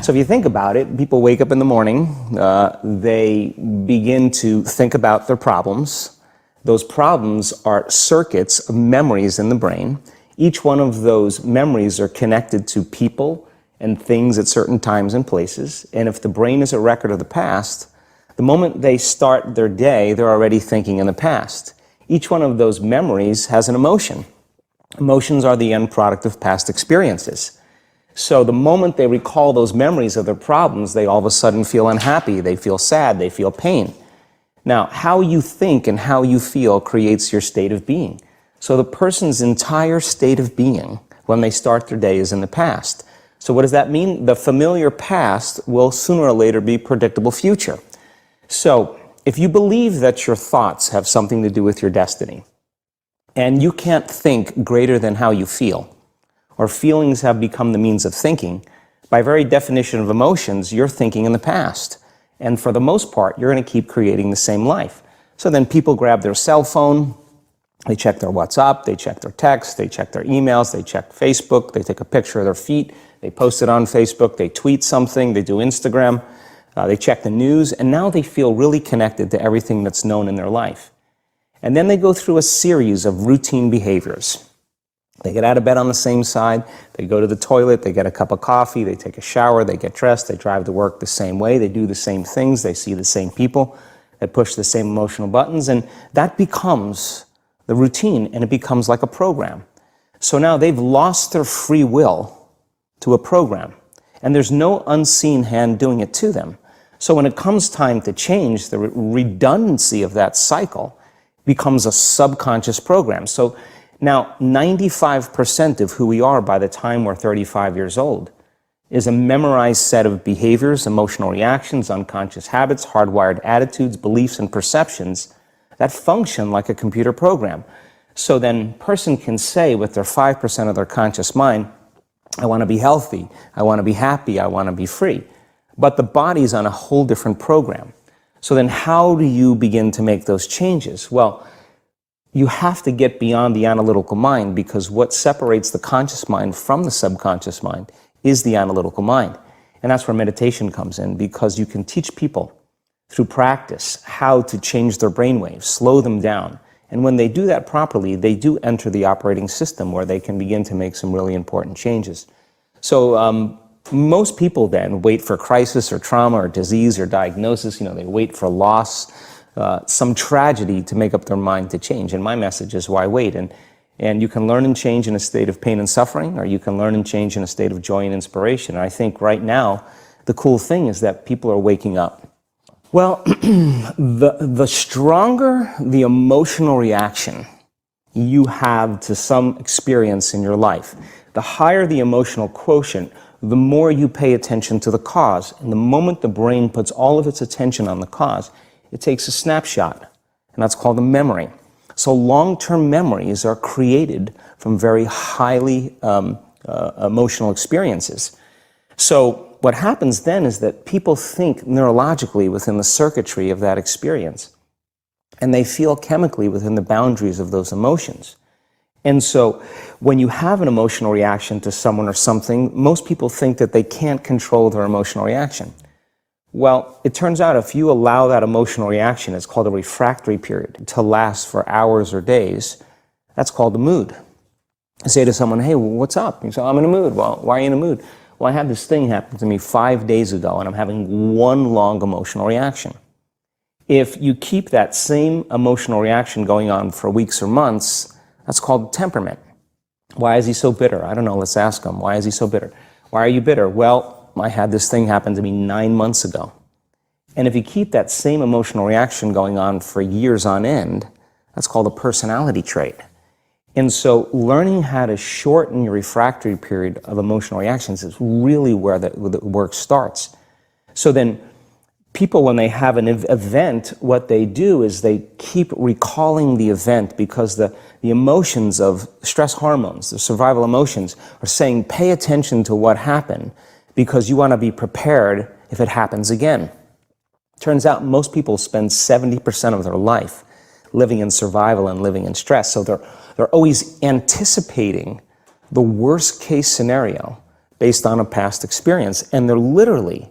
So if you think about it, people wake up in the morning, they begin to think about their problems. Those problems are circuits of memories in the brain. Each one of those memories are connected to people and things at certain times and places. And if the brain is a record of the past, the moment they start their day, they're already thinking in the past. Each one of those memories has an emotion. Emotions are the end product of past experiences. So the moment they recall those memories of their problems, they all of a sudden feel unhappy, they feel sad, they feel pain. Now, how you think and how you feel creates your state of being. So the person's entire state of being when they start their day is in the past. So what does that mean? The familiar past will sooner or later be predictable future. So if you believe that your thoughts have something to do with your destiny, and you can't think greater than how you feel, or feelings have become the means of thinking, by very definition of emotions, you're thinking in the past. And for the most part, you're going to keep creating the same life. So then people grab their cell phone, they check their WhatsApp, they check their text, they check their emails, they check Facebook, they take a picture of their feet, they post it on Facebook, they tweet something, they do Instagram, they check the news, and now they feel really connected to everything that's known in their life. And then they go through a series of routine behaviors. They get out of bed on the same side, they go to the toilet, they get a cup of coffee, they take a shower, they get dressed, they drive to work the same way, they do the same things, they see the same people, they push the same emotional buttons, and that becomes the routine, and it becomes like a program. So now they've lost their free will to a program, and there's no unseen hand doing it to them. So when it comes time to change, the redundancy of that cycle becomes a subconscious program. So now 95% of who we are by the time we're 35 years old is a memorized set of behaviors, emotional reactions, unconscious habits, hardwired attitudes, beliefs, and perceptions that function like a computer program. So then a person can say with their 5% of their conscious mind, I want to be healthy, I want to be happy, I want to be free. But the body's on a whole different program. So then how do you begin to make those changes? Well, you have to get beyond the analytical mind, because what separates the conscious mind from the subconscious mind is the analytical mind. And that's where meditation comes in, because you can teach people through practice how to change their brainwaves, slow them down. And when they do that properly, they do enter the operating system where they can begin to make some really important changes. So most people then wait for crisis or trauma or disease or diagnosis. They wait for loss, some tragedy to make up their mind to change. And my message is, why wait? And you can learn and change in a state of pain and suffering, or you can learn and change in a state of joy and inspiration. And I think right now, the cool thing is that people are waking up. Well, the stronger the emotional reaction you have to some experience in your life, the higher the emotional quotient, the more you pay attention to the cause. And the moment the brain puts all of its attention on the cause, it takes a snapshot, and that's called a memory. So long-term memories are created from very highly emotional experiences. So what happens then is that people think neurologically within the circuitry of that experience, and they feel chemically within the boundaries of those emotions. And so when you have an emotional reaction to someone or something, most people think that they can't control their emotional reaction. Well, it turns out if you allow that emotional reaction, it's called a refractory period, to last for hours or days, that's called the mood. I say to someone, hey, what's up? You say, I'm in a mood. Well, why are you in a mood? Well, I had this thing happen to me 5 days ago, and I'm having one long emotional reaction. If you keep that same emotional reaction going on for weeks or months, that's called temperament. Why is he so bitter? I don't know, let's ask him. Why is he so bitter? Why are you bitter? Well, I had this thing happen to me 9 months ago. And if you keep that same emotional reaction going on for years on end, that's called a personality trait. And so learning how to shorten your refractory period of emotional reactions is really where the work starts. So then people, when they have an event, what they do is they keep recalling the event, because the emotions of stress hormones, the survival emotions, are saying, pay attention to what happened, because you want to be prepared if it happens again. Turns out most people spend 70% of their life living in survival and living in stress. So they're always anticipating the worst case scenario based on a past experience. And they're literally,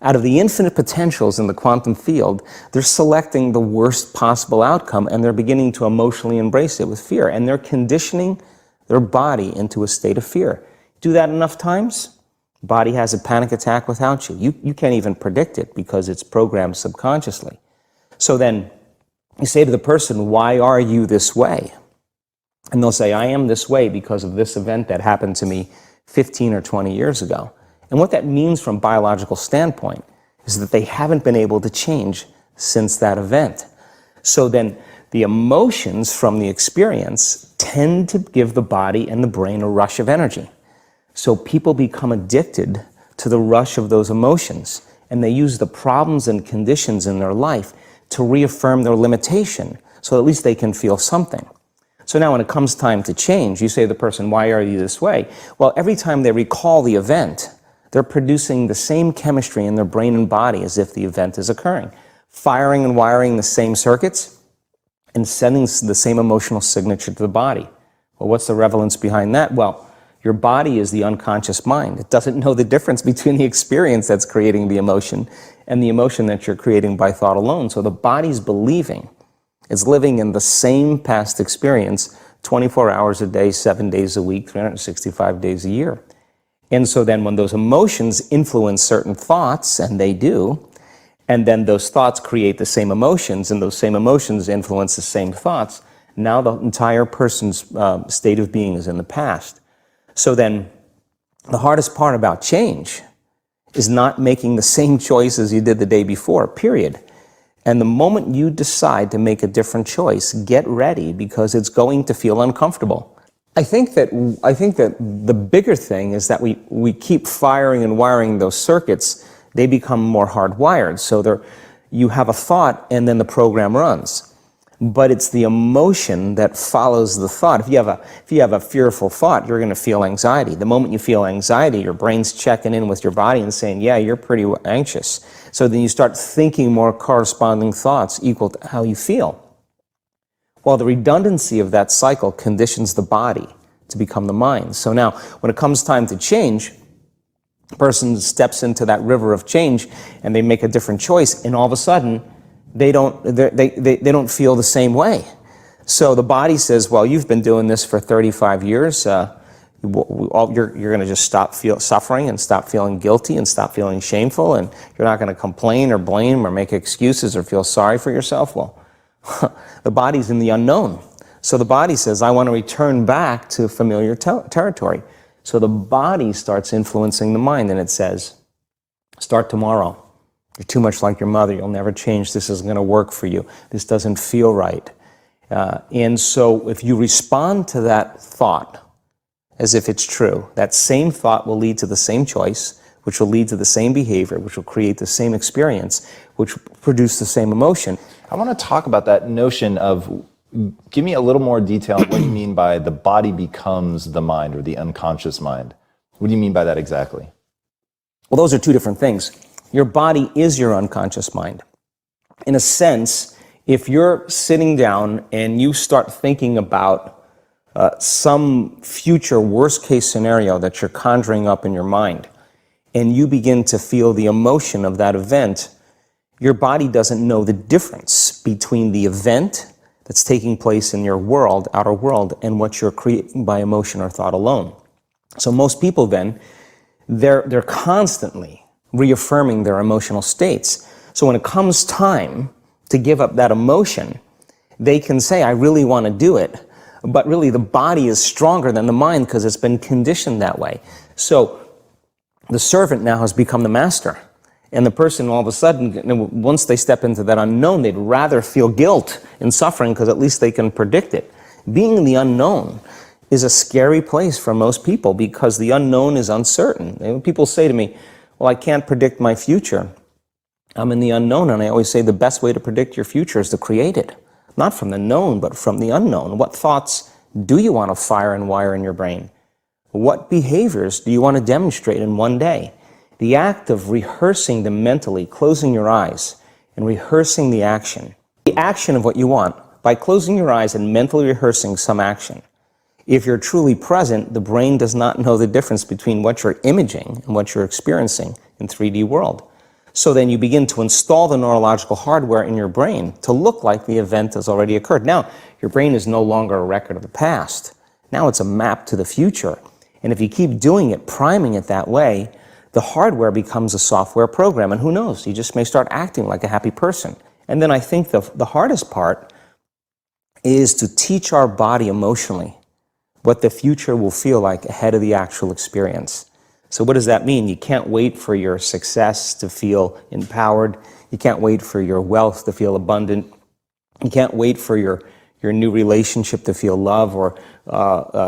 out of the infinite potentials in the quantum field, they're selecting the worst possible outcome, and they're beginning to emotionally embrace it with fear. And they're conditioning their body into a state of fear. Do that enough times, body has a panic attack without you. You can't even predict it because it's programmed subconsciously. So then you say to the person, why are you this way? And they'll say, I am this way because of this event that happened to me 15 or 20 years ago. And what that means from a biological standpoint is that they haven't been able to change since that event. So then the emotions from the experience tend to give the body and the brain a rush of energy. So people become addicted to the rush of those emotions, and they use the problems and conditions in their life to reaffirm their limitation, so at least they can feel something. So now when it comes time to change, you say to the person, why are you this way? Well, every time they recall the event, they're producing the same chemistry in their brain and body as if the event is occurring, firing and wiring the same circuits and sending the same emotional signature to the body. Well, what's the relevance behind that? Well, your body is the unconscious mind. It doesn't know the difference between the experience that's creating the emotion and the emotion that you're creating by thought alone. So the body's believing it's living in the same past experience 24 hours a day, 7 days a week, 365 days a year. And so then when those emotions influence certain thoughts, and they do, and then those thoughts create the same emotions, and those same emotions influence the same thoughts, now the entire person's state of being is in the past. So then the hardest part about change is not making the same choices you did the day before, period. And the moment you decide to make a different choice, get ready, because it's going to feel uncomfortable. I think that the bigger thing is that we keep firing and wiring those circuits. They become more hardwired. So you have a thought and then the program runs. But it's the emotion that follows the thought. If you have a fearful thought, you're going to feel anxiety. The moment you feel anxiety, your brain's checking in with your body and saying, yeah, you're pretty anxious. So then you start thinking more corresponding thoughts equal to how you feel. Well, the redundancy of that cycle conditions the body to become the mind. So now, when it comes time to change, the person steps into that river of change and they make a different choice, and all of a sudden, they don't feel the same way. So the body says, well, you've been doing this for 35 years. You're going to just stop suffering and stop feeling guilty and stop feeling shameful, and you're not going to complain or blame or make excuses or feel sorry for yourself. Well, the body's in the unknown. So the body says, I want to return back to familiar territory. So the body starts influencing the mind, and it says, start tomorrow. You're too much like your mother. You'll never change. This isn't going to work for you. This doesn't feel right. And so if you respond to that thought as if it's true, that same thought will lead to the same choice, which will lead to the same behavior, which will create the same experience, which will produce the same emotion. I want to talk about that notion of, give me a little more detail on what you mean by the body becomes the mind or the unconscious mind. What do you mean by that exactly? Well, those are two different things. Your body is your unconscious mind. In a sense, if you're sitting down and you start thinking about some future worst-case scenario that you're conjuring up in your mind, and you begin to feel the emotion of that event, your body doesn't know the difference between the event that's taking place in your world, outer world, and what you're creating by emotion or thought alone. So most people then, they're constantly reaffirming their emotional states. So when it comes time to give up that emotion, they can say, I really want to do it, but really the body is stronger than the mind because it's been conditioned that way. So the servant now has become the master. And the person all of a sudden, once they step into that unknown, they'd rather feel guilt and suffering because at least they can predict it. Being in the unknown is a scary place for most people because the unknown is uncertain. And people say to me, well, I can't predict my future. I'm in the unknown, and I always say the best way to predict your future is to create it. Not from the known, but from the unknown. What thoughts do you want to fire and wire in your brain? What behaviors do you want to demonstrate in one day? The act of rehearsing them mentally, closing your eyes, and rehearsing the action of what you want, by closing your eyes and mentally rehearsing some action, If you're truly present, the brain does not know the difference between what you're imaging and what you're experiencing in 3D world. So then you begin to install the neurological hardware in your brain to look like the event has already occurred. Now, your brain is no longer a record of the past. Now it's a map to the future. And if you keep doing it, priming it that way, the hardware becomes a software program. And who knows, you just may start acting like a happy person. And then I think the hardest part is to teach our body emotionally what the future will feel like ahead of the actual experience. So what does that mean? You can't wait for your success to feel empowered. You can't wait for your wealth to feel abundant. You can't wait for your new relationship to feel love, or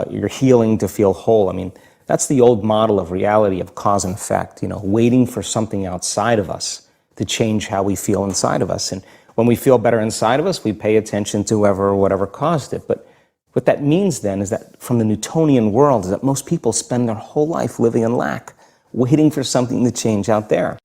your healing to feel whole. I mean, that's the old model of reality, of cause and effect, waiting for something outside of us to change how we feel inside of us. And when we feel better inside of us, we pay attention to whoever or whatever caused it. But what that means then is that from the Newtonian world is that most people spend their whole life living in lack, waiting for something to change out there.